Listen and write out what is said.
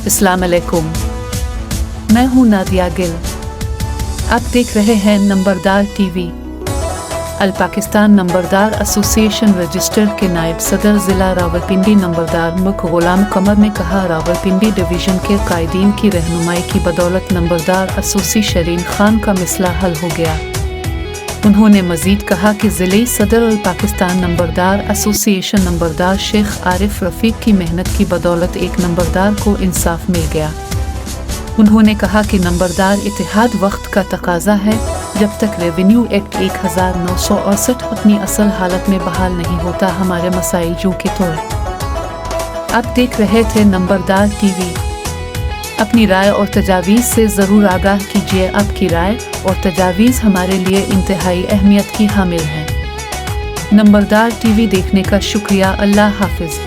अस्सलाम अलैकुम, मैं हूं नादिया गिल। आप देख रहे हैं नंबरदार टीवी। अल पाकिस्तान नंबरदार एसोसिएशन रजिस्टर्ड के नायब सदर ज़िला रावलपिंडी नंबरदार मुल्क गुलाम कमर ने कहा, रावलपिंडी डिवीज़न के कायदीन की रहनुमाई की बदौलत नंबरदार एसोसी शरीन खान का मसला हल हो गया। उन्होंने मज़ीद कहा कि ज़िले सदर अल पाकिस्तान नंबरदार एसोसिएशन नंबरदार शेख आरिफ रफ़ीक की मेहनत की बदौलत एक नंबरदार को इंसाफ मिल गया। उन्होंने कहा कि नंबरदार इत्तेहाद वक्त का तकाजा है। जब तक रेवेन्यू एक्ट 1968 अपनी असल हालत में बहाल नहीं होता, हमारे मसाइल जो के तो आप देख रहे थे नंबरदार टीवी। अपनी राय और तजावीज़ से ज़रूर आगाह कीजिए। आपकी राय और तजावीज़ हमारे लिए इंतहाई अहमियत की हामिल हैं। नंबरदार टीवी देखने का शुक्रिया। अल्लाह हाफिज़।